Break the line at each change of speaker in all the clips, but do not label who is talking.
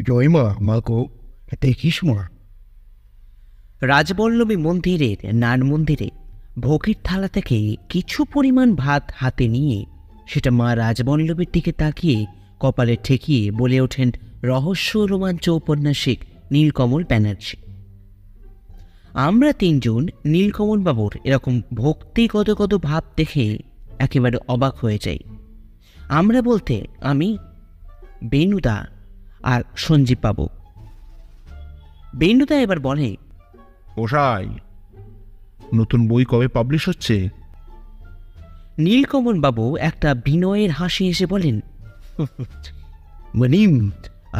জয়মা মা গো, দেখিস মা।
রাজবল্লভী মন্দিরের নাট মন্দিরে ভোগের থালা থেকে কিছু পরিমাণ ভাত হাতে নিয়ে সেটা মা রাজবল্লভীর দিকে তাকিয়ে কপালে ঠেকিয়ে বলে ওঠেন রহস্য রোমাঞ্চ ঔপন্যাসিক নীলকমল ব্যানার্জি। আমরা তিনজন নীলকমল বাবুর এরকম ভক্তিগত ভাব দেখে একেবারে অবাক হয়ে যাই। আমরা বলতে আমি, বেনুদা আর সঞ্জীব বাবু। বেনুদা এবার বলে,
মশাই, নতুন বই কবে পাবলিশ হচ্ছে?
নীলকমল বাবু একটা বিনয়ের হাসি এসে বলেন,
মনিম,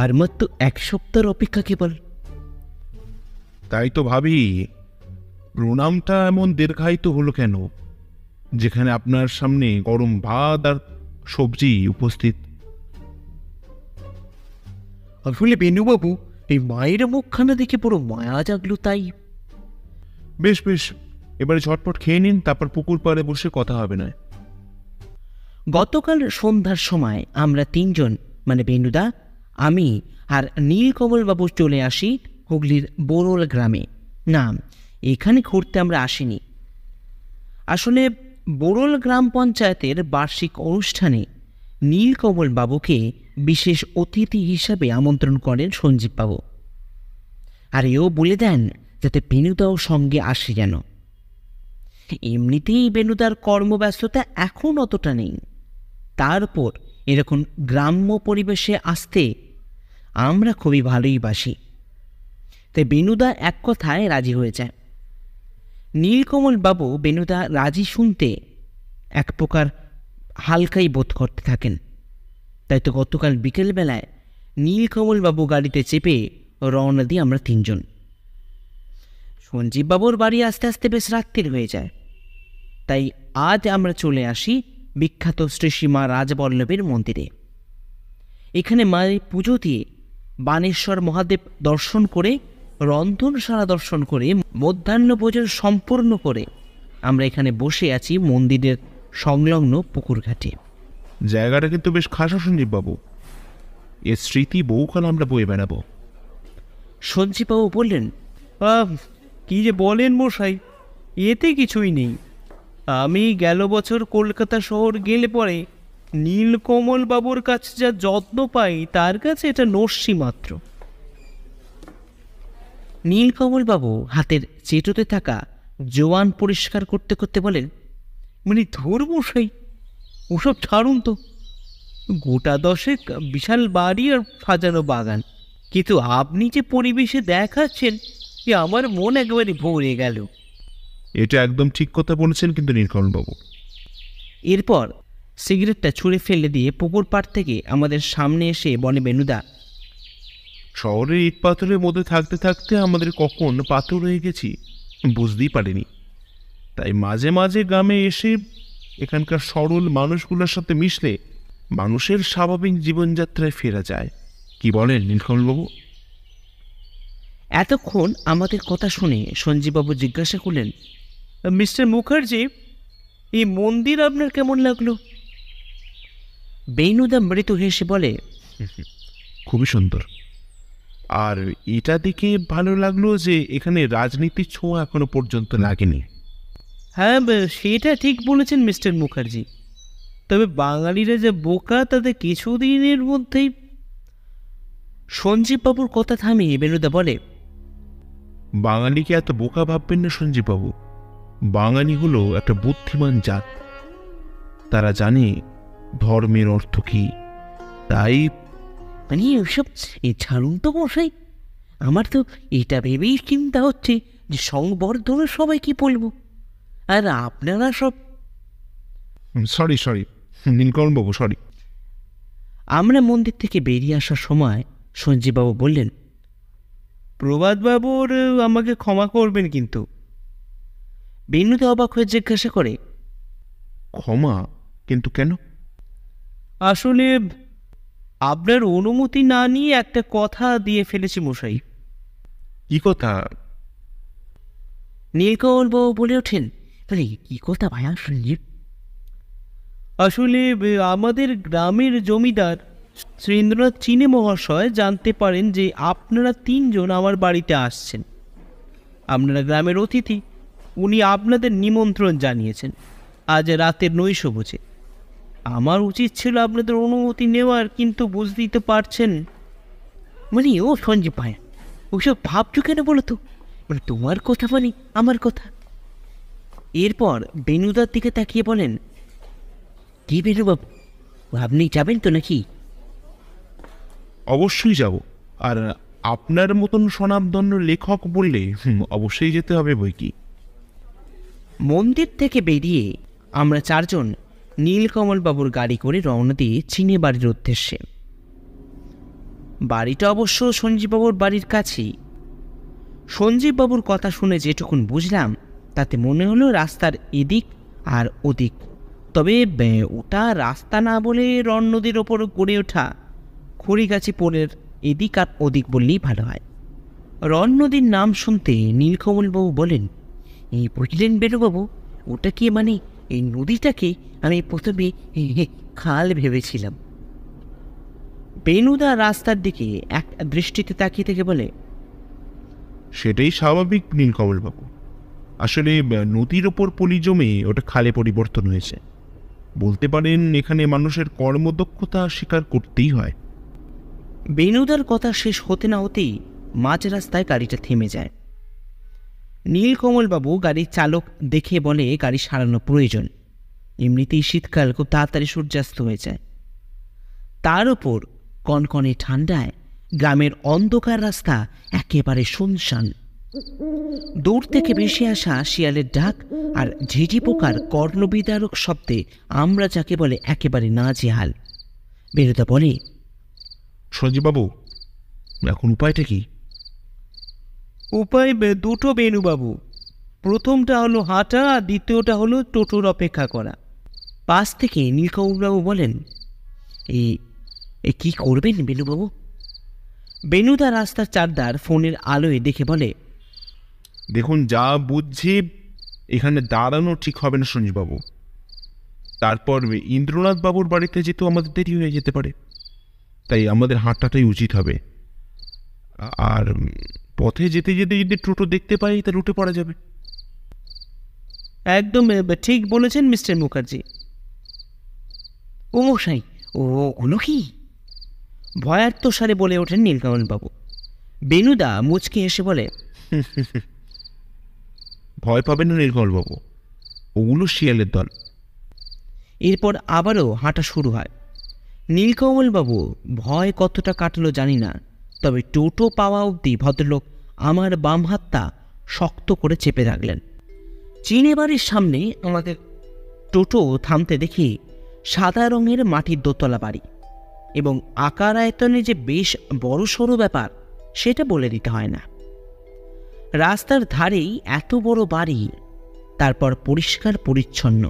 আর মাত্র 1 সপ্তাহের অপেক্ষা কেবল।
তাই তো ভাবি, প্রণামটা এমন দীর্ঘায়িত হলো কেন, যেখানে আপনার সামনে গরম ভাত আর সবজি উপস্থিত।
আসলে বেনুবাবু, এই মায়ের মুখখানা দেখে পুরো মায়া জাগলো তাই।
বেশ বেশ, এবারে ঝটপট খেয়ে নিন, তারপর পুকুর পাড়ে বসে কথা হবে না।
গতকাল সন্ধ্যার সময় আমরা তিনজন মানে বেনুদা, আমি আর নীলকমল বাবু চলে আসি হুগলির বোরল গ্রামে। না, এখানে ঘুরতে আমরা আসিনি। আসলে বোরল গ্রাম পঞ্চায়েতের বার্ষিক অনুষ্ঠানে নীলকমল বাবুকে বিশেষ অতিথি হিসাবে আমন্ত্রণ করেন সঞ্জীব বাবু, আর এও বলে দেন যাতে বেনুদাও সঙ্গে আসে যেন। এমনিতেই বেনুদার কর্মব্যস্ততা এখন অতটা নেই, তারপর এরকম গ্রাম্য পরিবেশে আসতে আমরা খুবই ভালোই বাসি। তাই বেনুদা এক কথায় রাজি হয়ে যায়। নীলকমল বাবু বেনুদা রাজি শুনতে এক প্রকার হালকাই বোধ করতে থাকেন। তাই তো গতকাল বিকেলবেলায় নীলকমল বাবু গাড়িতে চেপে রওনা দিই আমরা তিনজন। সঞ্জীব বাবুর বাড়ি আস্তে আস্তে বেশ রাত্রির হয়ে যায়। তাই আজ আমরা চলে আসি বিখ্যাত শ্রী মা রাজবল্লভীর মন্দিরে। এখানে মায়ের পুজো দিয়ে বানেশ্বর মহাদেব দর্শন করে, রন্ধনশালা দর্শন করে, মধ্যাহ্ন ভোজন সম্পূর্ণ করে আমরা এখানে বসে আছি মন্দিরের সংলগ্ন পুকুর ঘাটে।
জায়গাটা কিন্তু বেশ খাসা সঞ্জীব বাবু, এর স্মৃতি বহুকাল আমরা বয়ে বেড়াবো।
সঞ্জীববাবু বললেন,
কি যে বলেন মশাই, এতে কিছুই নেই। আমি গেল বছর কলকাতা শহর গেলে পরে নীলকমল বাবুর কাছে যা যত্ন পাই, তার কাছে এটা নস্যি মাত্র।
নীলকমল বাবু হাতের চেটোতে থাকা জোয়ান পরিষ্কার করতে করতে বলেন,
মানে ধুর মশাই, ওসব ছাড়ুন তো। গোটা 10 বিশাল বাড়ি আর সাজানো বাগান, কিন্তু আপনি যে পরিবেশে দেখাচ্ছেন, যে আমার মন একেবারে ভরে গেল।
এটা একদম ঠিক কথা বলেছেন কিন্তু নীলকমলবাবু।
এরপর সিগারেটটা ছুঁড়ে ফেলে দিয়ে পুকুর পাড় থেকে আমাদের সামনে এসে বনে বেনুদা,
শহরের ইট পাথরের মধ্যে থাকতে থাকতে আমাদের কখন পাথর হয়ে গেছি বুঝতেই পারিনি। তাই মাঝে মাঝে গ্রামে এসে এখানকার সরল মানুষগুলোর সাথে মিশলে মানুষের স্বাভাবিক জীবনযাত্রায় ফেরা যায়। কি বলেন নীলকমলবাবু?
এতক্ষণ আমাদের কথা শুনে সঞ্জীববাবু জিজ্ঞাসা করলেন,
মিস্টার মুখার্জি, এই মন্দির আপনার কেমন লাগলো?
বেনুদা মৃদু হেসে বলে,
খুবই সুন্দর। আর এটা দেখে ভালো লাগলো যে এখানে রাজনীতির ছোঁয়া এখনো পর্যন্ত লাগেনি।
হ্যাঁ, সেটা ঠিক বলেছেন মিস্টার মুখার্জি। তবে বাঙালিরা যে বোকা, তাদের কিছুদিনের মধ্যেই।
সঞ্জীববাবুর কথা থামিয়ে বেনুদা বলে,
বাঙালিকে এত বোকা ভাববেন না সঞ্জীববাবু। বাঙালি হলো একটা বুদ্ধিমান জাত, তারা জানে ধর্মের অর্থ কি। তাই
মানে ওসব ছাড়ুন তো মশাই, আমার তো এটা ভেবেই চিন্তা হচ্ছে যে সংবর্ধনা সবাই কি বলবো, আর আপনারা সব।
সরি নীলকমলবাবু, সরি।
আমরা মন্দির থেকে বেরিয়ে আসার সময় সঞ্জীববাবু বললেন,
প্রভাতবাবুর আমাকে ক্ষমা করবেন কিন্তু।
বেনুদা অবাক হয়ে জিজ্ঞাসা করে,
ক্ষমা? কিন্তু কেন?
আসলে আপনার অনুমতি না নিয়ে একটা কথা দিয়ে ফেলেছি মশাই।
কি কথা?
নীলকমলবাবু বলে ওঠেন, বলে কি কথা ভাইয়া সঞ্জীব?
আসলে আমাদের গ্রামের জমিদার শ্রীন্দ্রনাথ চিনে মহাশয় জানতে পারেন যে আপনারা তিনজন আমার বাড়িতে আসছেন। আপনারা গ্রামের অতিথি, উনি আপনাদের নিমন্ত্রণ জানিয়েছেন আজ রাতের নৈশভোজে। আমার উচিত ছিল আপনাদের অনুমতি নেওয়ার, কিন্তু বুঝতেই তো পারছেন।
মানে ও সঞ্জীব ভাইয়া, ওসব ভাবছো কেন বলো তো? মানে তোমার কথা মানে আমার কথা। এরপর বেনুদার দিকে তাকিয়ে বলেন, কি বেনুবাবু, আপনি যাবেন তো নাকি?
অবশ্যই যাব। আর আপনার মতন স্বনামধন্য লেখক বললে অবশ্যই যেতে হবে বই কি।
মন্দির থেকে বেরিয়ে আমরা চারজন নীলকমলবাবুর গাড়ি করে রওনা দিয়ে চিনে বাড়ির উদ্দেশ্যে। বাড়িটা অবশ্য সঞ্জীববাবুর বাড়ির কাছেই। সঞ্জীববাবুর কথা শুনে যেটুকুন বুঝলাম তাতে মনে হলো রাস্তার এদিক আর ওদিক। তবে ওটা রাস্তা না বলে রণ নদীর ওপর গড়ে ওঠা খড়িগাছি পোলের এদিক আর ওদিক বললেই ভালো হয়। রণ নদীর নাম শুনতে নীলকমলবাবু বলেন, এই বুঝলেন বেণুবাবু, ওটা কি মানে এই নদীটাকে আমি প্রথমে খাল ভেবেছিলাম। বেণুদা রাস্তার দিকে এক দৃষ্টিতে তাকিয়ে থেকে বলে,
সেটাই স্বাভাবিক নীলকমলবাবু। আসলে নদীর ওপর পলি জমে ওটা খালে পরিবর্তন হয়েছে। বলতে পারেন এখানে মানুষের কর্মদক্ষতা স্বীকার করতেই হয়।
বেণুদার কথা শেষ হতে না হতেই মাঝ রাস্তায় গাড়িটা থেমে যায়। নীলকমলবাবু গাড়ির চালক দেখে বলে গাড়ি সারানো প্রয়োজন, এমনিতেই শীতকাল খুব তাড়াতাড়ি সূর্যাস্ত হয়ে যায়। তার উপর কনকনে ঠান্ডায় গ্রামের অন্ধকার রাস্তা একেবারে শুনশান। দূর থেকে ভেসে আসা শিয়ালের ডাক আর ঝিঝি পোকার কর্ণবিদারক শব্দে আমরা যাকে বলে একেবারে নাজেহাল। বেরুদা বলে,
সঞ্জীববাবু, এখন উপায়টা কি?
উপায় দুটো বেণুবাবু। প্রথমটা হলো হাঁটা, আর দ্বিতীয়টা হলো টোটোর অপেক্ষা করা।
পাশ থেকে নীলকমলবাবু বলেন, কি করবেন বেণুবাবু? বেণুদা রাস্তার চারদার ফোনের আলোয় দেখে বলে,
দেখুন, যা বুঝছি এখানে দাঁড়ানো ঠিক হবে না সঞ্জীববাবু। তারপর ইন্দ্রনাথ বাবুর বাড়িতে যেতেও আমাদের দেরি হয়ে যেতে পারে, তাই আমাদের হাঁটাটাই উচিত হবে। আর পথে যেতে যেতে যদি টোটো দেখতে পাই তা রুটে পড়া যাবে।
একদম ঠিক বলেছেন মিস্টার মুখার্জি।
ও মশাই, ওগুলো কি? ভয়ার্ত সারে বলে ওঠেন নীলকমলবাবু। বেণুদা মুচকে এসে বলে,
ভয় পাবেন না নীলকমলবাবু, ওগুলো শিয়ালের দল।
এরপর আবারও হাঁটা শুরু হয়। নীলকমলবাবু ভয় কতটা কাটলো জানি না, তবে টোটো পাওয়া অবধি ভদ্রলোক আমার বাম হাতটা শক্ত করে চেপে রাখলেন। চিনে বাড়ির সামনে আমাদের টোটো থামতে দেখি সাদা রঙের মাটির দোতলা বাড়ি, এবং আকার আয়তনে যে বেশ বড় সড়ো ব্যাপার সেটা বলে দিতে হয় না। রাস্তার ধারেই এত বড় বাড়ি, তারপর পরিষ্কার পরিচ্ছন্ন।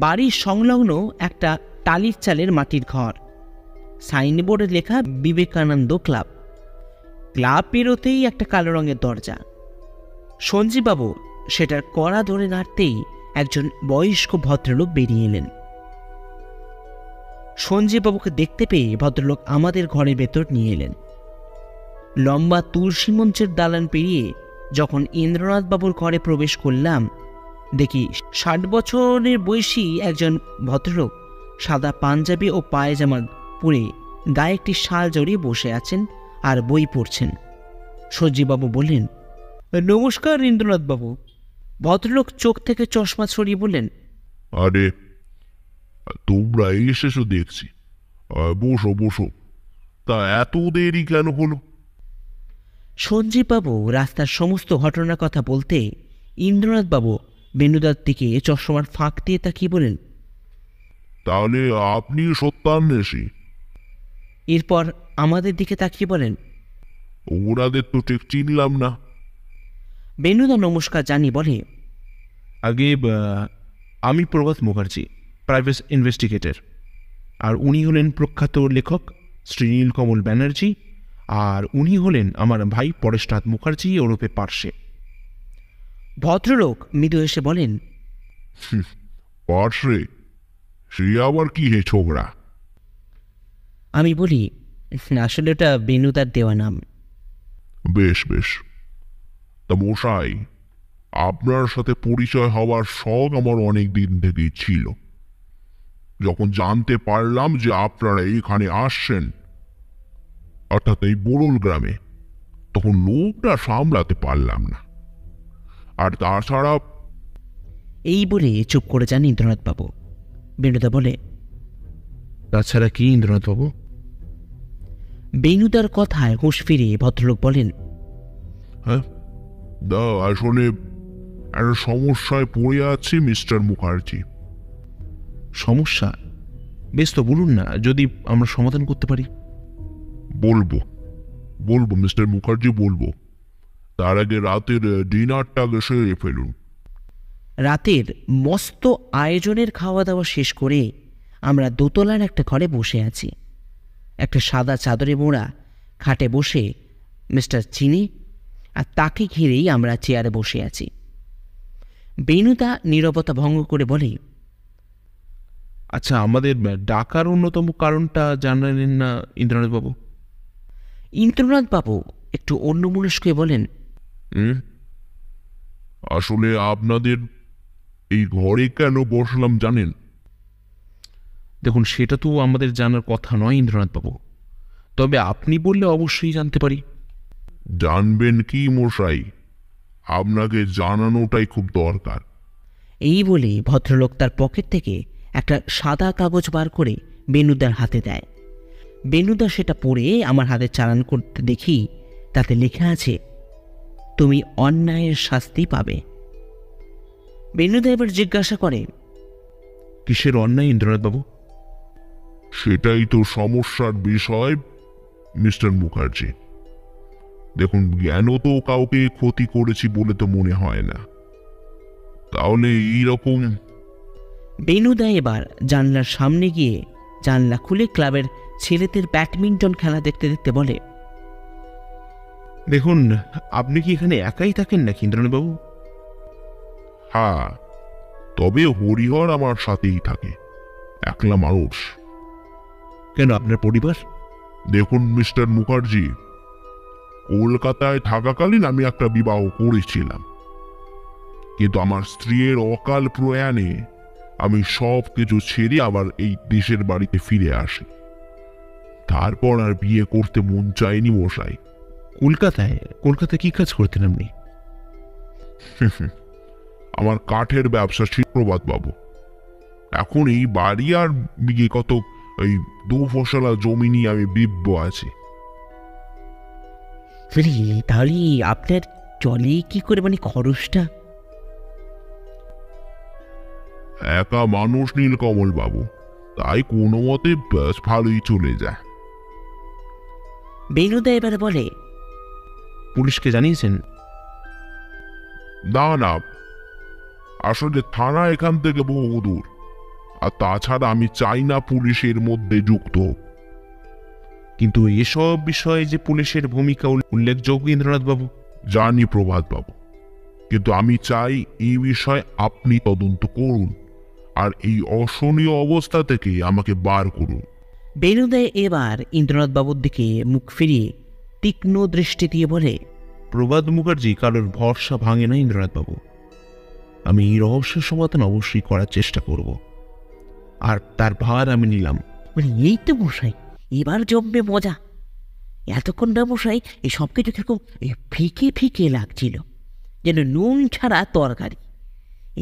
বাড়ির সংলগ্ন একটা টালির চালের মাটির ঘর, সাইনবোর্ডে লেখা বিবেকানন্দ ক্লাব। ক্লাব পেরোতেই একটা কালো রঙের দরজা। সঞ্জীববাবু সেটার কড়া ধরে নাড়তেই একজন বয়স্ক ভদ্রলোক বেরিয়ে এলেন। সঞ্জীববাবুকে দেখতে পেয়ে ভদ্রলোক আমাদের ঘরের ভেতর নিয়ে এলেন। লম্বা তুলসী মঞ্চের দালান পেরিয়ে যখন ইন্দ্রনাথ বাবুর ঘরে প্রবেশ করলাম, দেখি 60 বছরের বয়সী একজন ভদ্রলোক সাদা পাঞ্জাবি ও পায়জামা পরে গায়ে একটি শাল জড়িয়ে বসে আছেন আর বই পড়ছেন। সঞ্জীববাবু বললেন,
নমস্কার ইন্দ্রনাথ বাবু।
ভদ্রলোক চোখ থেকে চশমা ছড়িয়ে বললেন,
আরে, তোমরা এসেছো দেখছি। বসো বসো। তা এত দেরি কেন হলো?
সঞ্জীববাবু রাস্তার সমস্ত ঘটনার কথা বলতে ইন্দ্রনাথবাবু বেণুদার দিকে চশমার ফাঁক দিয়ে তাকিয়ে বলেন,
তাহলে আপনি সত্যান্বেষী?
এরপর আমাদের দিকে তাকিয়ে বলেন,
ওনাদের তো ঠিক চিনলাম না।
বেণুদা নমস্কার জানি বলে,
আগে আমি প্রভাত মুখার্জি, প্রাইভেট ইনভেস্টিগেটর। আর উনি হলেন প্রখ্যাত লেখক শ্রী নীলকমল ব্যানার্জি, আর উনি হলেন আমার ভাই পরেশনাথ মুখার্জি ওরূপে পার্শ্বে।
ভদ্রলোক মৃদু হেসে বলেন,
পার্শ্বে সে আবার কি হে ছোকরা?
আমি বলি, আসলে ওটা বেনুদার দেওয়া নাম।
বেশ বেশ, তা মশাই, আপনার সাথে পরিচয় হওয়ার শখ আমার অনেক দিন থেকেই ছিল। যখন জানতে পারলাম যে আপনারা এখানে আসছেন, অর্থাৎ এই বোরল গ্রামে, তখন লোকটা সামলাতে পারলাম না। আর তাছাড়া
এই বলে চুপ করে যান ইন্দ্রনাথবাবু। বেনুদা বলে,
তাছাড়া কি ইন্দ্রনাথবাবু?
বেনুদার কথায় হুঁশ ফিরিয়ে ভদ্রলোক বলেন,
হ্যাঁ, আসলে একটা সমস্যায় পড়ে আছি মিস্টার মুখার্জি।
সমস্যা? বেশ, তো বলুন না, যদি আমরা সমাধান করতে পারি।
বলবো বলবো মিস্টার মুখার্জি, বলবো। তার আগে রাতের ডিনারটা সেরে ফেলুন।
রাতের মস্ত আয়োজনের খাওয়া দাওয়া শেষ করে আমরা দোতলার একটা ঘরে বসে আছি। একটা সাদা চাদরে মোড়া খাটে বসে মিস্টার চিনি আর তাকে ঘিরেই আমরা চেয়ারে বসে আছি। বেনুদা নীরবতা ভঙ্গ করে বলে,
আচ্ছা, আমাদের ডাকার অন্যতম কারণটা জানালেন না ইন্দ্রনাথবাবু?
ইন্দ্রনাথবাবু একটু অন্যমনস্ক হয়ে বলেন,
আসলে আপনাদের এই ঘরে কেন বসলাম জানেন?
দেখুন, সেটা তো আমাদের জানার কথা নয় ইন্দ্রনাথবাবু, তবে আপনি বললে অবশ্যই জানতে পারি।
জানবেন কি মশাই, আপনাকে জানানোটাই খুব দরকার।
এই বলে ভদ্রলোক তার পকেট থেকে একটা সাদা কাগজ বার করে বেনুদার হাতে দেয়। বেনুদা সেটা পড়ে আমার হাতে চালান করতে দেখি তাতে লেখা আছে, তুমি অন্যায়ের শাস্তি পাবে। বেনুদা এবার জিজ্ঞাসা করে,
কিসের অন্যায় ইন্দ্রনাথবাবু?
সেটাই তো সমস্যার বিষয় মিস্টার মুখার্জি। দেখুন, জ্ঞানও তো কাউকে ক্ষতি করেছি বলে তো মনে হয় না। তাহলে এইরকম
বেনুদা এবার জানলার সামনে গিয়ে জানলা খুলে ক্লাবের ছেলেদের ব্যাডমিন্টন খেলা দেখতে দেখতে বলে,
দেখুন, আপনি কি এখানে একাই থাকেন নাকি ইন্দ্রনাথবাবু?
হ্যাঁ, তবে হরিহর আমার সাথেই থাকে, একলা মানুষ।
কেন, আপনার পরিবার?
দেখুন মিস্টার মুখার্জি, কলকাতায় থাকাকালীন আমি একটা বিবাহ করেছিলাম, কিন্তু আমার স্ত্রীর অকাল প্রয়াণে আমি সব কিছু ছেড়ে আবার এই দেশের বাড়িতে ফিরে আসি। তারপর আর বিয়ে করতে মন চায়নি মশাই।
কলকাতায় কি কাজ করতেন আপনি?
আমার কাঠের ব্যবসা ছিল প্রভাত বাবু। এখন এই বাড়ি আর বিঘে কত এই 2 ফসলা জমি নিয়ে আমি বিব্ব আছি।
তাহলে আপনার চলে কি করে, মানে খরচটা?
একা মানুষ নীলকমল বাবু, তাই কোনো মতে বেশ ভালোই চলে যায়।
বেনুদা এবার বলে,
পুলিশকে জানিয়েছেন?
না না, আসলে থানা এখান থেকে বহু দূর, আর তাছাড়া আমি চাই না পুলিশের মধ্যে যুক্ত হোক।
কিন্তু এসব বিষয়ে যে পুলিশের ভূমিকা উল্লেখযোগ্য ইন্দ্রনাথবাবু।
জানি প্রভাত বাবু, কিন্তু আমি চাই এই বিষয়ে আপনি তদন্ত করুন আর এই অশনীয় অবস্থা থেকে আমাকে বার করুন।
বেনুদা এবার ইন্দ্রনাথবাবুর দিকে মুখ ফিরিয়ে তীক্ষ্ণ দৃষ্টি দিয়ে বলে,
প্রভাত মুখার্জি কারোর ভরসা ভাঙে না ইন্দ্রনাথবাবু। আমি এই রহস্যের সমাধান অবশ্যই করার চেষ্টা করব, আর তার ভার আমি নিলাম।
এই তো মশাই, এবার জমবে মজা। এতক্ষণ না মশাই এই সব কিছু কিরকম ফিকে ফিকে লাগছিল, যেন নুন ছাড়া তরকারি।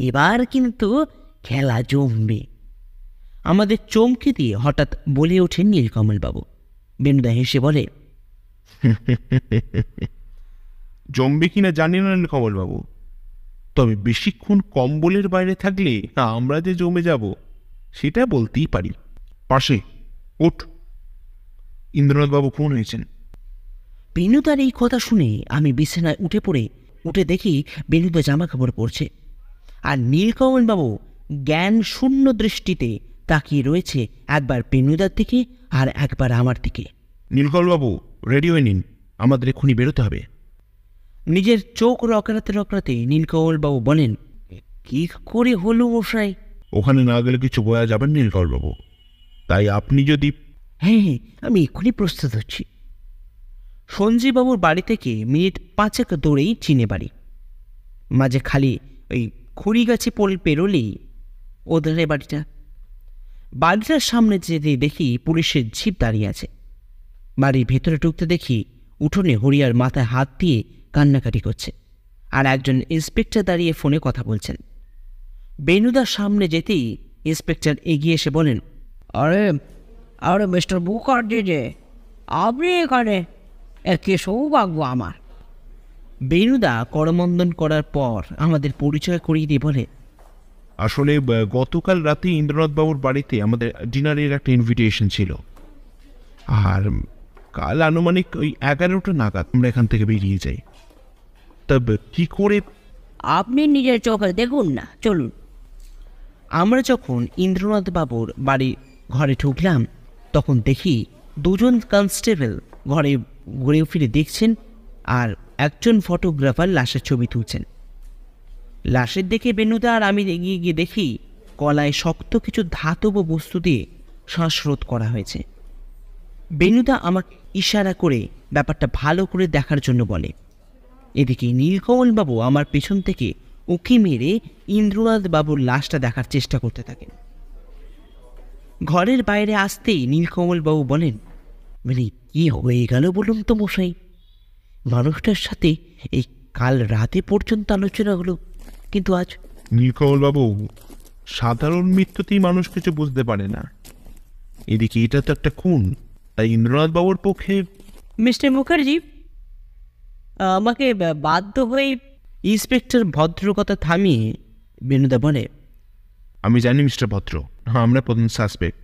এবার কিন্তু খেলা জমবে। আমাদের চমকে দিয়ে হঠাৎ বলে ওঠেন নীলকমলবাবু। বেনুদা হেসে বলে,
জমবে কিনা জানি না কমলবাবু, তবে বেশিক্ষণ কম্বলের বাইরে থাকলে আমরা যে জমে যাব সেটা বলতেই পারি। পাশে ওঠ, ইন্দ্রনাথবাবু ফোন হয়েছেন।
বেনুদার এই কথা শুনে আমি বিছানায় উঠে দেখি বেনুদা জামা কাপড় পরছে, আর নীলকমলবাবু জ্ঞান শূন্য দৃষ্টিতে তাকিয়ে রয়েছে একবার বেনুদার দিকে আর একবার আমার দিকে।
নীলকমলবাবু, রেডি হয়ে নিন, আমাদের এক্ষুনি বেরোতে হবে।
নিজের চোখ রকরাতে রকরাতে নীলকমলবাবু বলেন, কি করে হলো মশাই?
ওখানে না গেলে কিছু বোঝা যাবেন নীলকমলবাবু, তাই আপনি যদি...
হ্যাঁ হ্যাঁ, আমি এক্ষুনি প্রস্তুত হচ্ছি। সঞ্জীববাবুর বাড়ি থেকে মিনিট 5 দৌড়েই চিনে বাড়ি। মাঝে খালি ওই খুঁড়ি গাছে পেরোলেই ওদের বাড়িটা। বাড়িটার সামনে যেতে দেখি পুলিশের জিপ দাঁড়িয়ে আছে। বাড়ির ভেতরে ঢুকতে দেখি উঠোনে হরিয়ার মাথায় হাত দিয়ে কান্নাকাটি করছে, আর একজন ইন্সপেক্টর দাঁড়িয়ে ফোনে কথা বলছেন। বেনুদার সামনে যেতেই ইন্সপেক্টর এগিয়ে এসে বলেন,
আরে আরে মিস্টার মুখার্জি যে, আপনি এখানে? কি সৌভাগ্য আমার।
বেনুদা করমন্দন করার পর আমাদের পরিচয় করিয়ে দিয়ে বলে,
আসলে গতকাল রাতে ইন্দ্রনাথবাবুর বাড়িতে আমাদের ডিনারের একটা ইনভিটেশন ছিল, আর কাল আনুমানিক ওই 11টা নাগাদ আমরা এখান থেকে বেরিয়ে যাই। তবে কি করে...
আপনি নিজের চোখে দেখুন না, চলুন।
আমরা যখন ইন্দ্রনাথ বাবুর বাড়ি ঘরে ঢুকলাম তখন দেখি দুজন কনস্টেবল ঘরে ঘুরে ফিরে দেখছেন, আর একজন ফটোগ্রাফার লাশের ছবি তুলছেন। লাশের দেখে বেনুদা আর আমি এগিয়ে গিয়ে দেখি গলায় শক্ত কিছু ধাতব বস্তু দিয়ে শ্বাসরোধ করা হয়েছে। বেনুদা আমাকে ইশারা করে ব্যাপারটা ভালো করে দেখার জন্য বলে। এদিকে নীলকমলবাবু আমার পেছন থেকে উঁকি মেরে ইন্দ্রনাথ বাবুর লাশটা দেখার চেষ্টা করতে থাকেন। ঘরের বাইরে আসতেই নীলকমলবাবু বলেন, মানে কি হয়ে গেল বলুন তো মশাই? মানুষটার সাথে এই কাল রাতে পর্যন্ত আলোচনা হলো, কিন্তু আজ...
নীলকমলবাবু, সাধারণ মৃত্যুতেই মানুষ কিছু বুঝতে পারে না, এদিকে এটা তো একটা খুন, তাই ইন্দ্রনাথবাবুর পক্ষে...
মিস্টার মুখার্জি, আমাকে বাধ্য হয়ে...
ইন্সপেক্টর ভদ্রকথা থামিয়ে বেনুদা বলে,
আমি জানি মিস্টার ভদ্র, হ্যাঁ আমরা প্রধান সাসপেক্ট,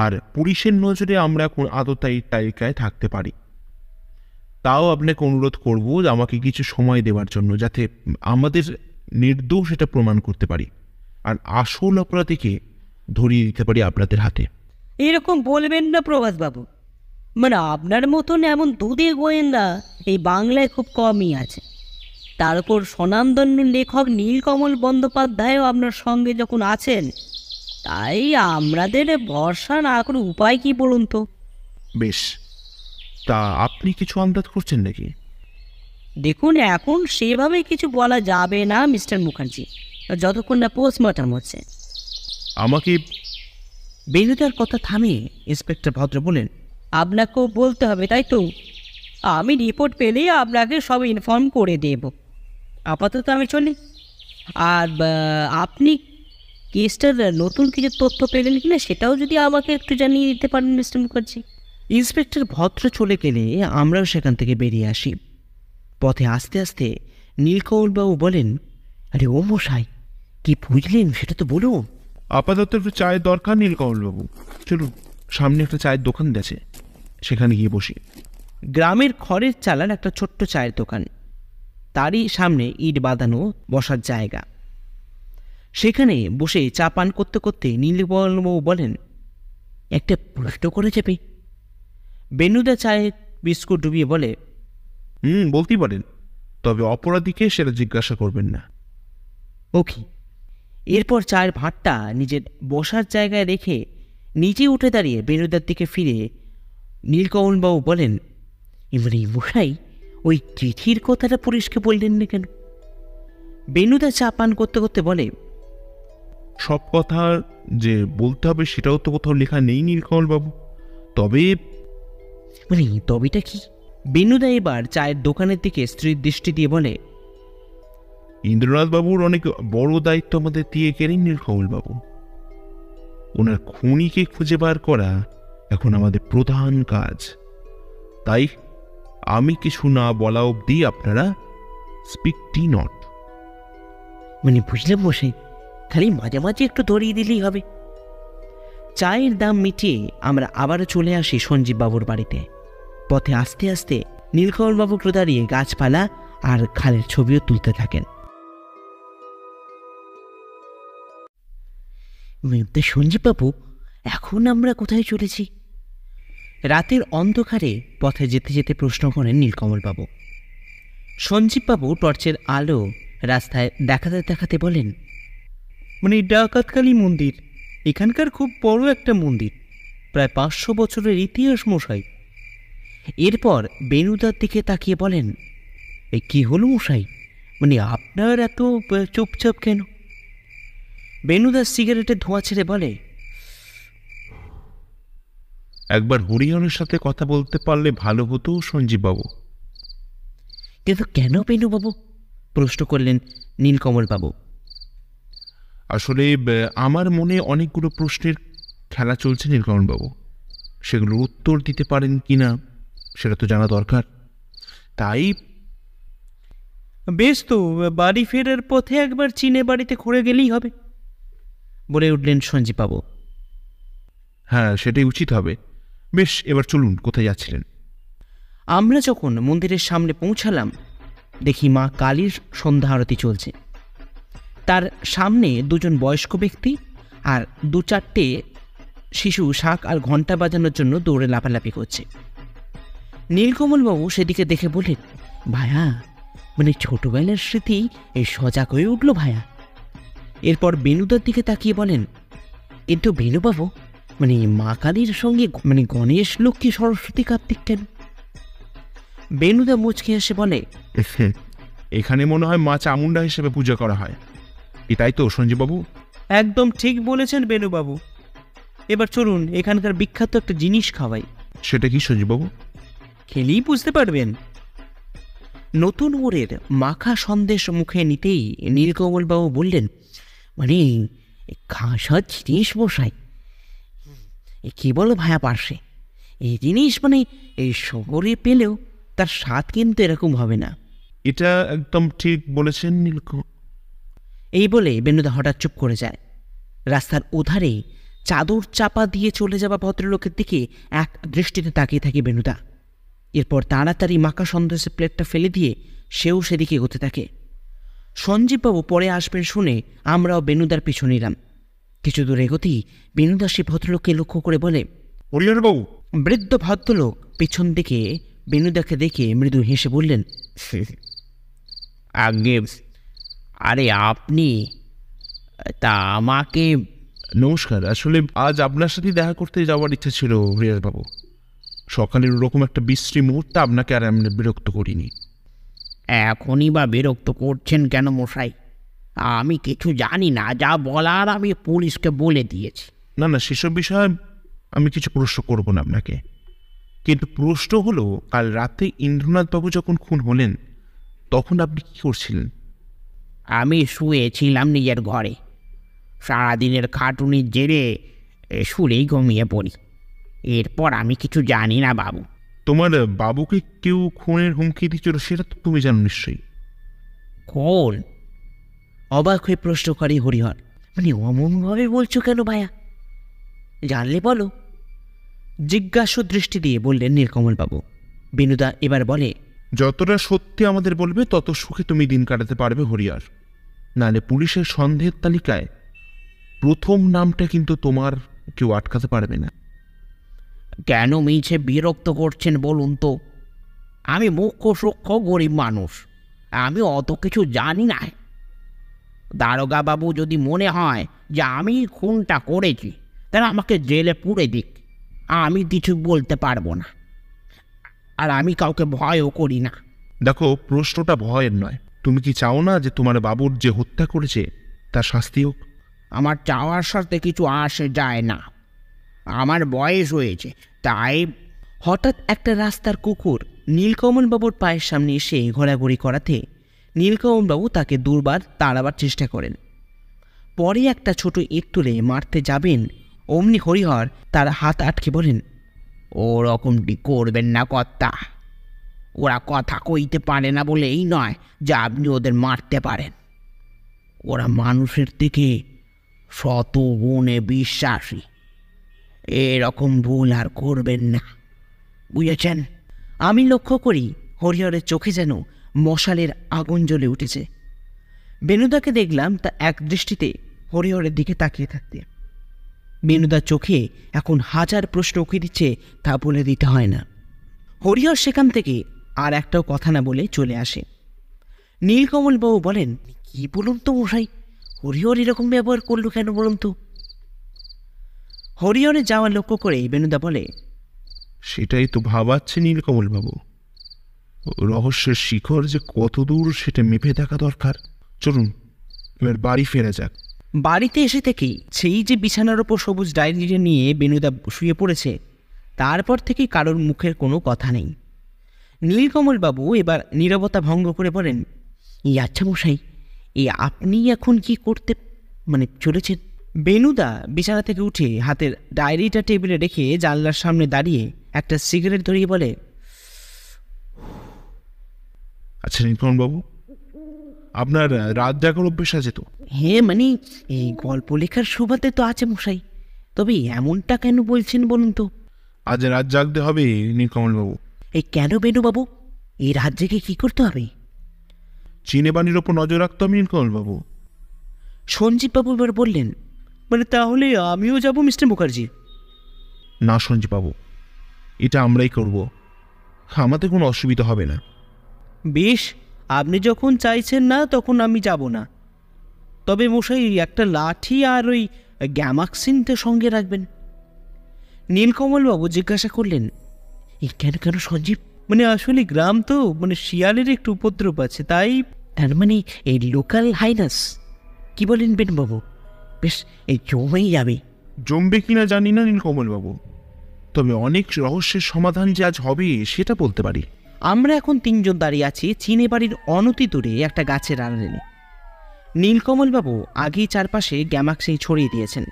আর পুলিশের নজরে আমরা কোন আততায়ীর তালিকায় থাকতে পারি। তাও আপনাকে অনুরোধ করব যে আমাকে কিছু সময় দেওয়ার জন্য, যাতে আমাদের নির্দোষ এটা প্রমাণ করতে পারি আর আসল অপরাধীকে ধরিয়ে দিতে পারি আপনাদের হাতে।
এরকম বলবেন না প্রভাসবাবু, মানে আপনার মতন এমন দুধে গোয়েন্দা এই বাংলায় খুব কমই আছে। তার উপর স্বনামধন্য লেখক নীলকমল বন্দ্যোপাধ্যায়ও আপনার সঙ্গে যখন আছেন, তাই আমাদের ভরসা না করে উপায় কি বলুন তো?
বেশ, তা আপনি কিছু আন্দাজ করছেন নাকি?
দেখুন, এখন সেভাবে কিছু বলা যাবে না মিস্টার মুখার্জি, যতক্ষণ না পোস্টমর্টম হচ্ছে।
আমাকে...
বেনুদার কথা থামিয়ে ইন্সপেক্টর ভদ্র বলেন,
আপনাকেও বলতে হবে তাই তো? আমি রিপোর্ট পেলেই আপনাকে সব ইনফর্ম করে দেব। আপাতত আমি চলি। আর আপনি কেসটার নতুন কিছু তথ্য পেলেন কিনা সেটাও যদি আমাকে একটু জানিয়ে দিতে পারেন মিস্টার মুখার্জি।
ইন্সপেক্টর ভদ্র চলে গেলে আমরাও সেখান থেকে বেরিয়ে আসি। পথে আস্তে আস্তে নীলকমলবাবু বলেন, আরে ও মশাই, কি বুঝলেন সেটা তো বলুন।
আপাতত একটু চায়ের দরকার নীলকমলবাবু, চলুন সামনে একটা চায়ের দোকান আছে, সেখানে গিয়ে বসি।
গ্রামের খড়ের চালার একটা ছোট্ট চায়ের দোকান, তারই সামনে ইট বাঁধানো বসার জায়গা। সেখানে বসে চা পান করতে করতে নীলকমলবাবু বলেন, একটা প্রশ্ন করে যাবে? বেনুদা চায়ে বিস্কুট ডুবিয়ে বলে,
বলতেই পারেন, তবে অপরাধীকে সেটা জিজ্ঞাসা করবেন না।
ওকে। এরপর চায়ের ভাতটা নিজের বসার জায়গায় রেখে নিচে উঠে দাঁড়িয়ে বেনুদার দিকে ফিরে নীলকমলবাবু বলেন, এবারে মশাই ওই চিঠির কথাটা পুলিশকে বললেন না কেন? বেনুদা চা পান করতে করতে বলে,
সব কথা যে বলতে হবে সেটাও তো কোথাও লেখা নেই নীলকমলবাবু, তবে...
মানে তবেটা কি? বেনুদা এবার চায়ের দোকানের দিকে স্ত্রীর দৃষ্টি দিয়ে বলে,
ইন্দ্রনাথবাবুর অনেক বড় দায়িত্ব আমাদের দিয়ে গেলেন নীলকমলবাবু। ওনার খুনিকে খুঁজে বার করা এখন আমাদের প্রধান কাজ, তাই আমি কিছু না বলা অবধি আপনারা স্পিক টি নট।
মানে বুঝলাম মশাই, খালি মাঝে মাঝে একটু ধরিয়ে দিলেই হবে। চায়ের দাম মিটিয়ে আমরা আবারও চলে আসি সঞ্জীববাবুর বাড়িতে। পথে আস্তে আস্তে নীলকমলবাবু দাঁড়িয়ে গাছপালা আর খালের ছবিও তুলতে থাকেন। সঞ্জীববাবু, এখন আমরা কোথায় চলেছি? রাতের অন্ধকারে পথে যেতে যেতে প্রশ্ন করেন নীলকমলবাবু। সঞ্জীববাবু টর্চের আলো রাস্তায় দেখাতে দেখাতে বলেন,
মানে ডাকাতকালী মন্দির এখানকার খুব বড় একটা মন্দির, প্রায় 500 বছরের ইতিহাস মশাই।
এরপর বেনুদার দিকে তাকিয়ে বলেন,
এই কি হলো মশাই, মানে আপনার এত চুপচাপ কেন?
বেনুদা সিগারেটের ধোঁয়া ছেড়ে বলে,
একবার হরিহরের সাথে কথা বলতে পারলে ভালো হতো সঞ্জীববাবু।
কিন্তু কেন বেনুবাবু? প্রশ্ন করলেন নীলকমলবাবু।
আসলে আমার মনে অনেকগুলো প্রশ্নের খেলা চলছে নীলকমলবাবু, সেগুলোর উত্তর দিতে পারেন কিনা সেটা তো জানা দরকার। তাই
বেশ, তো বাড়ি ফেরার পথে একবার চীনে বাড়িতে ঘুরে গেলেই হবে,
বলে উঠলেন সঞ্জীববাবু।
হ্যাঁ, সেটাই উচিত হবে। বেশ, এবার চলুন, কোথায় যাচ্ছিলেন?
আমরা যখন মন্দিরের সামনে পৌঁছালাম, দেখি মা কালীর সন্ধ্যা আরতি চলছে। তার সামনে দুজন বয়স্ক ব্যক্তি আর 2-4টে শিশু শাঁখ আর ঘণ্টা বাজানোর জন্য দৌড়ে লাফালাফি করছে। নীলকমলবাবু সেদিকে দেখে বললেন, ভায়া, মানে ছোটবেলার স্মৃতি এই সজাগ হয়ে উঠল ভায়া। এরপর বেনুদার দিকে তাকিয়ে বলেন, কিন্তু বেনুবাবু, মানে মা কালীর সঙ্গে মানে গণেশ, লক্ষ্মী, সরস্বতী, কার্তিক কেন? বেনুদা মুচকে এসে বলে,
এখানে মনে হয় মা চামুন্ডা হিসেবে পূজা করা হয়, তাই তো সঞ্জীববাবু?
একদম ঠিক বলেছেন বেনুবাবু। এবার চলুন, এখানকার বিখ্যাত একটা জিনিস খাওয়াই।
সেটা কি সঞ্জীববাবু?
খেলেই বুঝতে পারবেন।
নতুন মোড়ের মাখা সন্দেশ মুখে নিতেই নীলকমলবাবু বললেন, মানে খাসা জিনিস মশাই, কি বলো ভায়া পার্শ্বে, এই জিনিস মানে এই শহরে পেলেও তার স্বাদ কিন্তু এরকম হবে না।
এটা একদম ঠিক বলেছেন
এই বলে বেনুদা হঠাৎ চুপ করে যায়। রাস্তার ওধারে চাদর চাপা দিয়ে চলে যাওয়া ভদ্রলোকের দিকে এক দৃষ্টিতে তাকিয়ে থাকে বেনুদা। এরপর তাড়াতাড়ি মাখা সন্দেশের প্লেটটা ফেলে দিয়ে সেও সেদিকে এগোতে থাকে। সঞ্জীববাবু পরে আসবেন শুনে আমরাও বেনুদার পিছু নিলাম। কিছু দূর এগোতেই বেনুদা সে ভদ্রলোককে লক্ষ্য করে বলে,
হরিহরবাবু।
বৃদ্ধ ভদ্রলোক পিছন দিকে বেনুদাকে দেখে মৃদু হেসে বললেন,
আগে আরে আপনি, তা আমাকে?
নমস্কার, আসলে আজ আপনার সাথে দেখা করতে যাওয়ার ইচ্ছা ছিল হরিহরবাবু। সকালের ওরকম একটা বিশ্রী মুহূর্তে আপনাকে আর এমনি বিরক্ত করিনি।
এখনই বা বিরক্ত করছেন কেন মশাই? আমি কিছু জানি না, যা বলার আমি পুলিশকে বলে দিয়েছি।
না না, সেসব বিষয়ে আমি কিছু প্রশ্ন করব না আপনাকে, কিন্তু প্রশ্ন হলো, কাল রাতে ইন্দ্রনাথবাবু যখন খুন হলেন তখন আপনি কি করছিলেন?
আমি শুয়েছিলাম নিজের ঘরে, সারাদিনের খাটুনির জেরে শুলেই ঘুমিয়ে পড়ি। এরপর আমি কিছু জানি না বাবু।
তোমার বাবুকে কেউ খুনের হুমকি দিচ্ছিল, সেটা তো তুমি জানো নিশ্চয়ই।
কোন?
অবাক হয়ে প্রশ্ন করে হরিহর। মানে অমনভাবে বলছো কেন ভায়া, জানলে বলো, জিজ্ঞাসু দৃষ্টি দিয়ে বললেন নীলকমলবাবু। বেনুদা এবার বলে,
যতটা সত্যি আমাদের বলবে তত সুখে তুমি দিন কাটাতে পারবে হরিহর, নাহলে পুলিশের সন্দেহের তালিকায় প্রথম নামটা কিন্তু তোমার কেউ আটকাতে পারবে না।
কেন মিছে বিরক্ত করছেন বলুন তো? আমি মুখ্য সূক্ষ্ম গরিব মানুষ, আমি অত কিছু জানি না। দারোগা বাবু যদি মনে হয় যে আমি খুনটা করেছি, তাহলে আমাকে জেলে পুরে দিক, আমি কিছু বলতে পারবো না। আর আমি কাউকে ভয়ও করি না।
দেখো, প্রশ্নটা ভয়ের নয়। তুমি কি চাও না যে তোমার বাবুর যে হত্যা করেছে তার শাস্তি হোক?
আমার চাওয়ার সাথে কিছু আসে যায় না, আমার বয়স হয়েছে তাই।
হঠাৎ একটা রাস্তার কুকুর নীলকমলবাবুর পায়ের সামনে এসে ঘোরাঘুরি করাতে নীলকমলবাবু তাকে দুর্বার তাড়াবার চেষ্টা করেন। পরে একটা ছোট ইট তুলে মারতে যাবেন, অমনি হরিহর তার হাত আটকে বলেন,
ওরকমটি করবেন না কর্তা। ওরা কথা কইতে পারে না বলেই নয় যে আপনি ওদের মারতে পারেন। ওরা মানুষের থেকে শত গুণে বিশ্বাসী। এরকম ভুল আর করবেন না, বুঝেছেন?
আমি লক্ষ্য করি হরিহরের চোখে যেন মশালের আগুন জ্বলে উঠেছে। বেনুদাকে দেখলাম তা এক দৃষ্টিতে হরিহরের দিকে তাকিয়ে থাকতে। বেনুদার চোখে এখন হাজার প্রশ্ন উকি দিচ্ছে, তা বলে দিতে হয় না। হরিহর সেখান থেকে আর একটাও কথা না বলে চলে আসে। নীলকমলবাবু বলেন, কি বলুন তো মশাই, হরিহর এরকম ব্যবহার করলো কেন বলুন তো? হরিহরে যাওয়া লক্ষ্য করে বেনুদা বলে,
সেটাই তো ভাবাচ্ছে নীলকমলবাবু। রহস্যের শিখর যে কত দূর সেটা মেপে দেখা দরকার। চলুন এবার বাড়ি ফেরা যাক।
বাড়িতে এসে থেকেই সেই যে বিছানার ওপর সবুজ ডায়েরিটা নিয়ে বেনুদা শুয়ে পড়েছে, তারপর থেকে কারোর মুখের কোনো কথা নেই। নীলকমলবাবু এবার নীরবতা ভঙ্গ করে বলেন, এই আচ্ছা মশাই, এই আপনি এখন কি করতে চলেছেন? বেনুদা বিছানা থেকে উঠে হাতের ডায়েরিটা টেবিলে রেখে জানলার সামনে দাঁড়িয়ে একটা সিগারেট ধরিয়ে বলে,
আচ্ছা নীলকমলবাবু, আপনার রাত জাগার অভ্যেস আছে তো?
হ্যাঁ, এই গল্প লেখার সুবাদে তো আছে মশাই, তবে এমনটা কেন বলছেন বলুন তো?
আজ রাত জাগতে হবে নীলকমলবাবু।
এই কেন বেনুবাবু, এই রাত জেগে কি করতে হবে?
চিনে বাণীর ওপর নজর রাখতে হবে নীলকমলবাবু।
সঞ্জীববাবু এবার বললেন, তাহলে আমিও যাব মিস্টার মুখার্জি?
না সঞ্জীববাবু, এটা আমরাই করব, আমাদের কোনো অসুবিধা হবে না।
বেশ, আপনি যখন চাইছেন না তখন আমি যাব না। তবে মশাই একটা লাঠি আর ওই গ্যামাক্সিনটা সঙ্গে রাখবেন।
নীলকমলবাবু জিজ্ঞাসা করলেন, এই কেন কেন সঞ্জীব?
আসলে গ্রাম তো শিয়ালের একটু উপদ্রব আছে, তাই।
তার এই লোকাল হাইনাস কি বলেন বেনবাবু? বেশ, এই জমেই যাবে।
জমবে কিনা জানি না নীলকমলবাবু, তবে অনেক রহস্যের সমাধান যে আজ হবে সেটা বলতে পারি।
আমরা এখন তিনজন দাঁড়িয়ে আছি চিনে বাড়ির অনতি দূরে একটা গাছের আড়ালে। নীলকমলবাবু আগেই চারপাশে গ্যামাক্সিন ছড়িয়ে দিয়েছেন।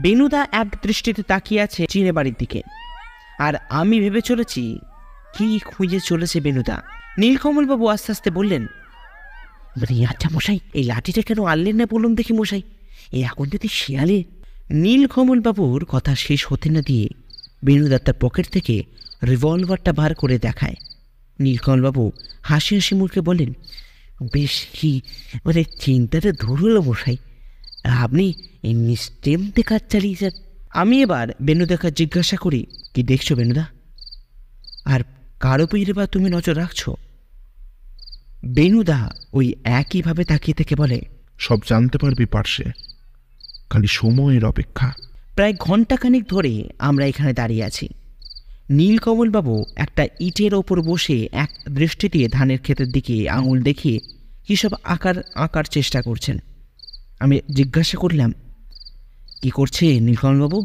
বেনুদা এক দৃষ্টিতে তাকিয়ে আছে চিনে বাড়ির দিকে, আর আমি ভেবে চলেছি কি খুঁজে চলেছে বেনুদা। নীলকমলবাবু আস্তে আস্তে বললেন, আচ্ছা মশাই, এই লাঠিটা কেন আনলেন না বলুন দেখি মশাই, এখন যদি শিয়ালে। নীলকমলবাবুর কথা শেষ হতে না দিয়ে বেনুদা তার পকেট থেকে রিভলভারটা বার করে দেখায়। নীলকমলবাবু হাসি হাসি মুখে বলেন, বেশ, কি চিন্তাটা ধরল মশাই, আপনি নিশ্চিন্তে কাজ চালিয়েছেন। আমি এবার বেনুদাকে জিজ্ঞাসা করি, কি দেখছো বেনুদা, আর কারো উপরে বা তুমি নজর রাখছো? বেনুদা ওই একইভাবে তাকিয়ে থেকে বলে,
সব জানতে পারবি পারছে, খালি সময়ের অপেক্ষা।
প্রায় ঘণ্টাখানিক ধরে আমরা এখানে দাঁড়িয়ে আছি। নীলকমলবাবু একটা ইটের ওপর বসে এক দৃষ্টি দিয়ে ধানের ক্ষেতের দিকে আঙুল দেখিয়ে কী সব আঁকার চেষ্টা করছেন। আমি জিজ্ঞাসা করলাম, কি করছে নীলকমলবাবু?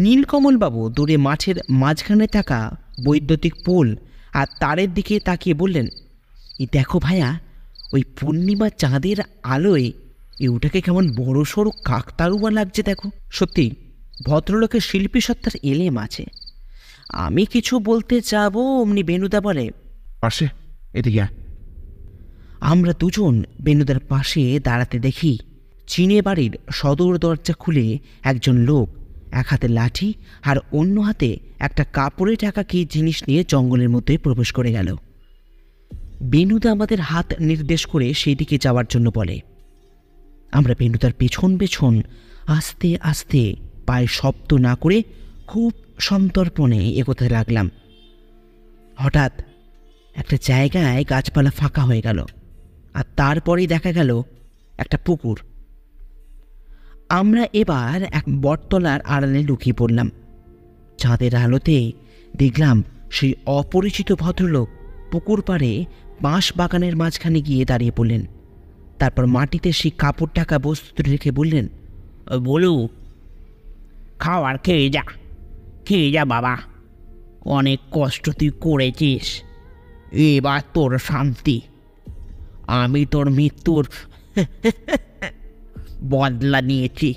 নীলকমলবাবু দূরে মাঠের মাঝখানে থাকা বৈদ্যুতিক পোল আর তারের দিকে তাকিয়ে বললেন, এই দেখো ভাইয়া, ওই পূর্ণিমা চাঁদের আলোয় ওটাকে কেমন বড় সড়ো কাকতারুয়া লাগছে দেখো। সত্যি ভদ্রলোকের শিল্পী সত্তার এলেম আছে। আমি কিছু বলতে যাবো, অমনি বেনুদা বলে,
পাশে এদিকে।
আমরা দুজন বেনুদার পাশে দাঁড়াতে দেখি চিনে বাড়ির সদর দরজা খুলে একজন লোক এক হাতে লাঠি আর অন্য হাতে একটা কাপড়ে ঢাকা কি জিনিস নিয়ে জঙ্গলের মধ্যে প্রবেশ করে গেল। বেনুদা আমাদের হাত নির্দেশ করে সেই দিকে যাওয়ার জন্য বলে। আমরা বেনুদার পেছন পেছন আস্তে আস্তে পায়ে শব্দ না করে খুব সন্তর্পণে এগোতে লাগলাম। হঠাৎ একটা জায়গায় গাছপালা ফাঁকা হয়ে গেল, আর তারপরেই দেখা গেল একটা পুকুর। আমরা এবার এক বটতলার আড়ালে লুকিয়ে পড়লাম। চাঁদের আলোতে দেখলাম সেই অপরিচিত ভদ্রলোক পুকুর পাড়ে বাঁশ বাগানের মাঝখানে গিয়ে দাঁড়িয়ে পড়লেন। তারপর মাটিতে সেই কাপড় ঢাকা বস্তু রেখে বললেন,
বলু, খাওয়ার খেয়ে যা বাবা, অনেক কষ্ট তুই করেছিস, এবার তোর শান্তি। আমি তোর মৃত্যুর বদলা নিয়েছি।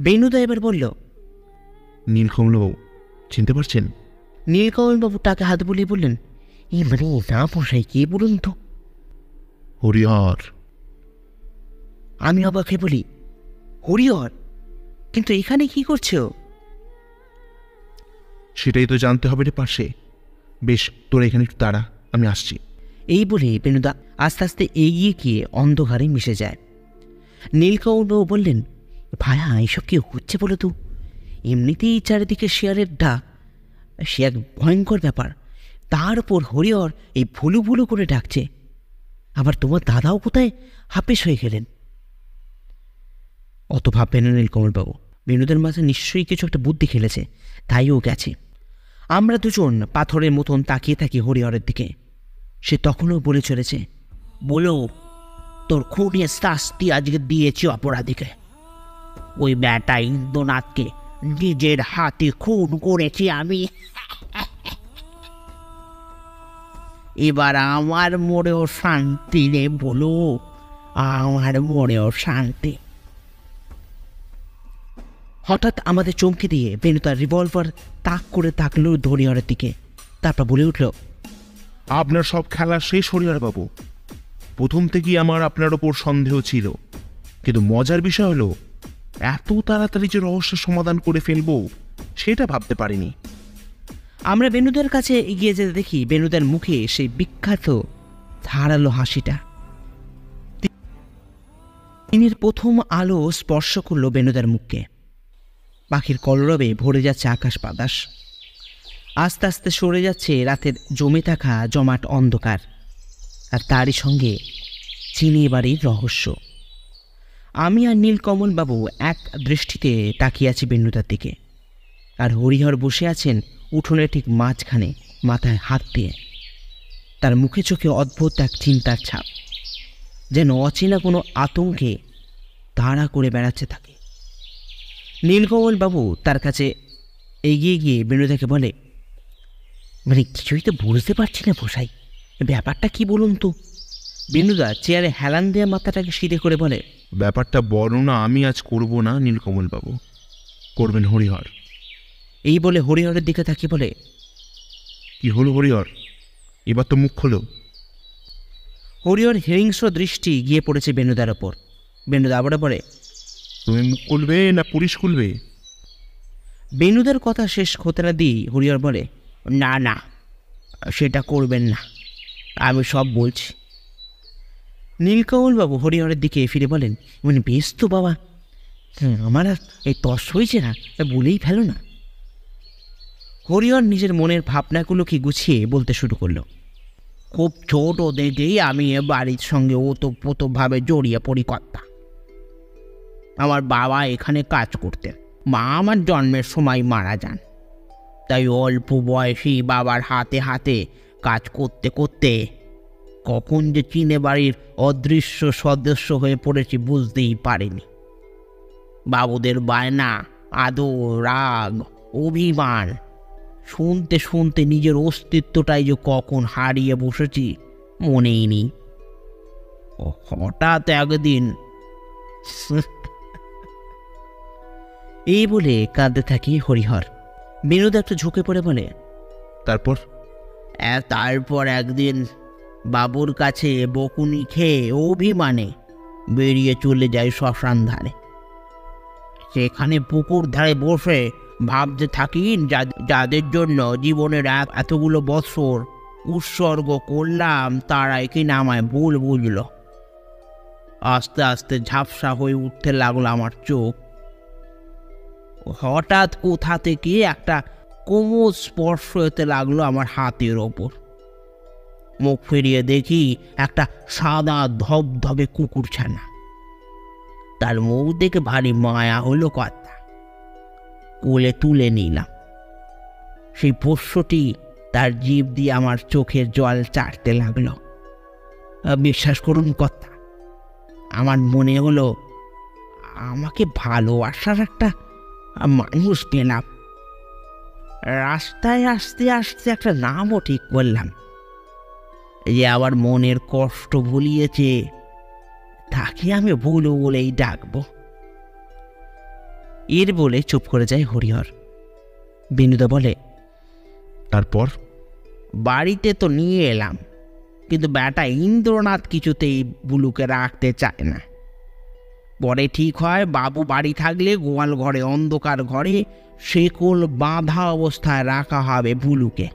বেনুদা এবার বলল,
নীলকমলবাবু চিনতে পারছেন?
নীলকমলবাবু টাকে হাত বুলিয়ে বললেন, না মশাই, কে বলুন তো?
হরিহর।
আমি অবাক হয়ে বলি, হরিহর? কিন্তু এখানে কি করছো?
সেটাই তো জানতে হবে রে পাশে। বেশ, তোরা এখানে একটু দাঁড়া, আমি আসছি।
এই বলে বেনুদা আস্তে আস্তে এগিয়ে গিয়ে অন্ধকারে মিশে যায়। নীলকমলবাবু বললেন, ভায়া এইসব কি হচ্ছে বলো তো? এমনিতেই চারিদিকে শেয়ারের ডাক, সে এক ভয়ঙ্কর ব্যাপার। তার উপর হরিহর এই ভুলু ভুলু করে ডাকছে। আবার তোমার দাদাও কোথায় হাফেস হয়ে গেলেন। অত ভাববেন না নীলকমলবাবু, বেণুদের মাঝে নিশ্চয়ই কিছু একটা বুদ্ধি খেলেছে, তাই ও গেছে। আমরা দুজন পাথরের মতন তাকিয়ে থাকি হরিহরের দিকে। সে তখনও বলে চলেছে,
বলো, তোর খুনের শাস্তি আজকে দিয়েছি অপরাধীকে। ওই ব্যাটা ইন্দ্রনাথকে নিজের হাতে খুন করেছি আমি। এবার আমার মরেও শান্তি রে, বলো, আমার মরেও শান্তি।
হঠাৎ আমাদের চমকে দিয়ে বেণু তার রিভলভার তাক করে তাকলো হরিহরের দিকে। তারপর বলে উঠল,
আপনার সব খেলা শেষ হরিহরবাবু। প্রথম থেকেই আমার আপনার ওপর সন্দেহ ছিল, কিন্তু মজার বিষয় হলো এত তাড়াতাড়ি যে রহস্যের সমাধান করে ফেলবো সেটা ভাবতে পারিনি।
আমরা বেণুদের কাছে এগিয়ে যেতে দেখি বেণুদের মুখে সেই বিখ্যাত ধারালো হাসিটা। দিনের প্রথম আলো স্পর্শ করল বেণুদের মুখকে। পাখির কলরবে ভরে যাচ্ছে আকাশ বাতাস। আস্তে আস্তে সরে যাচ্ছে রাতের জমে থাকা জমাট অন্ধকার, আর তারই সঙ্গে চিনি বাড়ির রহস্য। আমি আর নীলকমলবাবু এক দৃষ্টিতে তাকিয়ে আছি বেণুদার দিকে, আর হরিহর বসে আছেন উঠোনের ঠিক মাঝখানে, মাথায় হাত দিয়ে। তার মুখে চোখে অদ্ভুত এক চিন্তার ছাপ, যেন অচেনা কোনো আতঙ্কে তাড়া করে বেড়াচ্ছে তাকে। নীলকমলবাবু তার কাছে এগিয়ে গিয়ে বেণুদাকে বলে, মানে কিছুই তো বুঝতে পারছি না বসাই, ব্যাপারটা কি বলুন তো? বেণুদা চেয়ারে হেলান দেওয়া মাথাটাকে সিধে করে বলে,
ব্যাপারটা বর্ণনা আমি আজ করব না নীলকমলবাবু, করবেন হরিহর।
এই বলে হরিহরের দিকে তাকিয়ে বলে,
কি হলো হরিহর, এবার তো মুখ খোলো।
হরিহর হিংস্র দৃষ্টি গিয়ে পড়েছে বেণুদার ওপর। বেণুদা আবার বলে,
তুমি মুখ খুলবে না পুলিশ খুলবে?
বেণুদার কথা শেষ হতে না দিয়ে হরিহর বলে,
না না, সেটা করবেন না, আমি সব বলছি।
নীলকমলবাবু হরিহরের দিকে ফিরে বলেন, মানে বেশ তো বাবা, আমার আর এই তস হয়েছে না, বলেই ফেলো না। হরিহর নিজের মনের ভাবনাগুলোকে গুছিয়ে বলতে শুরু করলো,
খুব ছোট থেকেই আমি এ বাড়ির সঙ্গে ওতপ্রোতভাবে জড়িয়ে পড়ি কর্তা। আমার বাবা এখানে কাজ করতেন, মা আমার জন্মের সময় মারা যান। তাই অল্প বয়সী বাবার হাতে হাতে কাজ করতে করতে কখন যে চিনে বাড়ির অদৃশ্য সদস্য হয়ে পড়েছি বুঝতেই পারিনি। বাবুদের বায়না, আদর, রাগ, অভিমান শুনতে শুনতে নিজের অস্তিত্বটাই যে কখন হারিয়ে বসেছি মনেই নেই। হঠাৎ একদিন
এই বলে কাঁদতে থাকি হরিহর। বিনোদ একটু ঝুঁকে পড়ে বলে,
তারপর একদিন বাবুর কাছে বকুনি খেয়ে অভিমানে বেরিয়ে চলে যায় শ্মশান ধারে। সেখানে পুকুর ধারে বসে ভাবতে থাকি যাদের জন্য জীবনের এতগুলো বছর উৎসর্গ করলাম তারাই কিনা আমায় ভুল বুঝল। আস্তে আস্তে ঝাপসা হয়ে উঠতে লাগলো আমার চোখ। হঠাৎ কোথা থেকে একটা কোমল স্পর্শ হতে লাগলো আমার হাতের ওপর। মুখ ফিরিয়ে দেখি একটা সাদা ধবধবে কুকুরছানা। তার মুখ দেখে ভারী মায়া হলো কথা। কোলে তুলে নিলাম। সেই পোষ্যটি তার জিভ দিয়ে আমার চোখের জল চাটতে লাগলো। বিশ্বাস করুন কথা, আমার মনে হলো আমাকে ভালোবাসার একটা মানুষ পেলাম। রাস্তায় আসতে আসতে একটা নামও ঠিক করলাম, যে আবার মনের কষ্ট ভুলিয়েছে তাকে আমি ভুলো বলেই ডাকবো।
এর বলে চুপ করে যায় হরিহর। বিনুদা বলে,
তারপর?
বাড়িতে তো নিয়ে এলাম, কিন্তু ব্যাটা ইন্দ্রনাথ কিছুতেই বুলুকে রাখতে চায় না। পরে ঠিক হয় বাবু বাড়ি থাকলে গোয়াল ঘরে অন্ধকার ঘরে শেকল বাঁধা অবস্থায় রাখা হবে বুলুকে।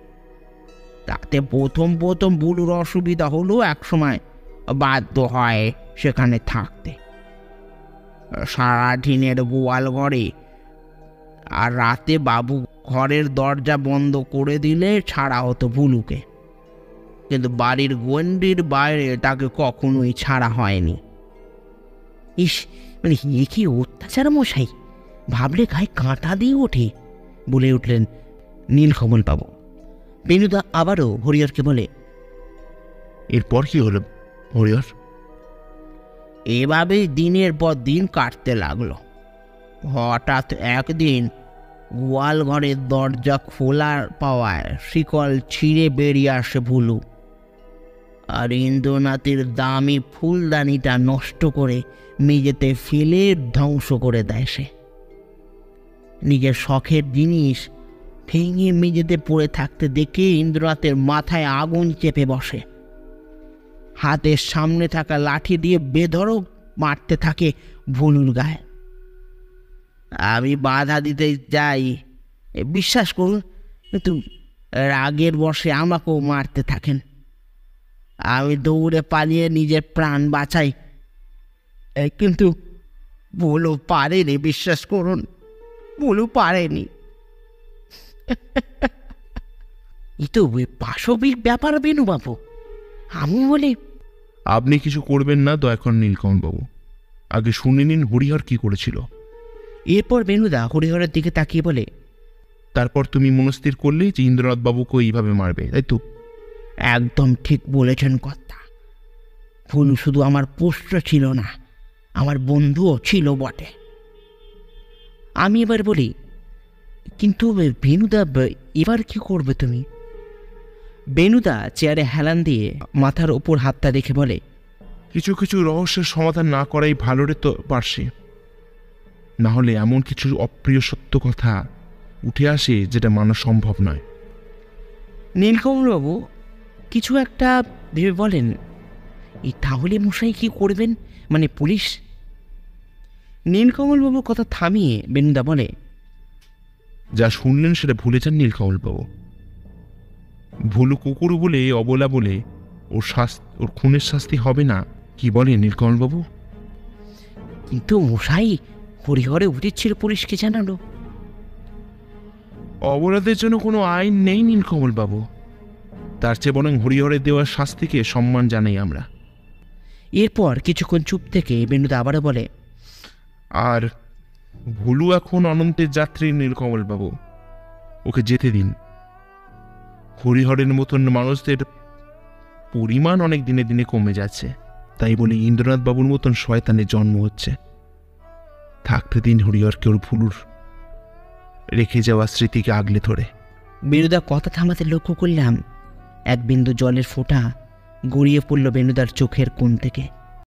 তাতে প্রথম প্রথম বুলুর অসুবিধা হলো, একসময় বাধ্য হয় সেখানে থাকতে। সারাদিনের গোয়াল ঘরে, আর রাতে বাবু ঘরের দরজা বন্ধ করে দিলে ছাড়া হতো ভুলুকে, কিন্তু বাড়ির গণ্ডির বাইরে তাকে কখনোই ছাড়া হয়নি।
ইস, মানে এ কি অত্যাচার মশাই, ভাবলে গায়ে কাঁটা দিয়ে ওঠে, বলে উঠলেন নীলকমল বাবু। বেনুদা আবারও হরিহরকে বলে,
এরপর কি হলো হরিহর?
এভাবেই দিনের পর দিন কাটতে লাগলো। হঠাৎ একদিন গোয়াল ঘরের দরজা খোলা পাওয়ায় শিকল ছিঁড়ে বেরিয়ে আসে ভুলু, আর ইন্দ্রনাথের দামি ফুলদানিটা নষ্ট করে মেঝেতে ফেলে ধ্বংস করে দেয় সে। নিজের শখের জিনিস ভেঙে মেঝেতে পড়ে থাকতে দেখে ইন্দ্রনাথের মাথায় আগুন চেপে বসে, হাতের সামনে থাকা লাঠি দিয়ে বেধড়ক মারতে থাকে ভুলুর গায়ে। আমি বাধা দিতে যাই, বিশ্বাস করুন, কিন্তু রাগের বশে আমাকেও মারতে থাকেন। আমি দৌড়ে পালিয়ে নিজের প্রাণ বাঁচাই, কিন্তু ভুলু পারেনি, বিশ্বাস করুন, ভুলু পারেনি।
এ তো পাশবিক ব্যাপার বেনুবাবু, আমি বলি।
আপনি কিছু করবেন না দয়া করে নীলকমলবাবু, আগে শুনে নিন হরিহর কি করেছিল।
এরপর বেনুদা হরিহরের দিকে তাকিয়ে বলে,
তারপর তুমি মনস্থির করলে যে ইন্দ্রনাথ বাবুকে এইভাবে মারবে, তাই তো?
একদম ঠিক বলেছেন কর্তা। ভুলু শুধু আমার পোষ্য ছিল না, আমার বন্ধুও ছিল বটে।
আমি এবার বলি, কিন্তু বেনুদা এবার কি করবে তুমি? বেনুদা চেয়ারে হেলান দিয়ে মাথার ওপর হাতটা রেখে বলে,
কিছু কিছু রহস্যের সমাধান না করাই ভালো রে তো পারছি, না হলে এমন কিছু অপ্রিয় সত্য কথা উঠে আসে যেটা মানা সম্ভব নয়।
নীলকমলবাবু কিছু একটা ভেবে বলেন, এই তাহলে মশাই কি করবেন, মানে পুলিশ? নীলকমলবাবুর কথা থামিয়ে বেনুদা বলে,
যা শুনলেন সেটা ভুলে যান নীলকমলবাবু। ভুলু কুকুর বলে, অবলা বলে ওর খুনের শাস্তি হবে না, কি বলে নীলকমলবাবু?
কিন্তু মশাই হরিহরে উচিত ছিল পুলিশকে জানালো।
অপরাধের জন্য কোনো আইন নেই নীলকমলবাবু, তার চেয়ে বরং হরিহরের দেওয়ার শাস্তিকে সম্মান জানাই আমরা।
এরপর কিছুক্ষণ চুপ থেকে বেনুদা আবারও বলে,
আর ভুলু এখন অনন্তের যাত্রী নীলকমলবাবু, ওকে যেতে দিন। হরিহরের মতন মানুষদের পরিমাণ অনেক দিনে দিনে কমে যাচ্ছে, তাই বলে ইন্দ্রনাথ বাবুর মতন শয়তানের জন্ম হচ্ছে। থাকতে দিন হরিহরকে ওর ভুলুর রেখে যাওয়া স্মৃতিকে আগলে ধরে।
বেনুদা কথা থামাতে লক্ষ্য করলাম এক বিন্দু জলের ফোঁটা গড়িয়ে পড়ল বেনুদার চোখের কোণ থেকে।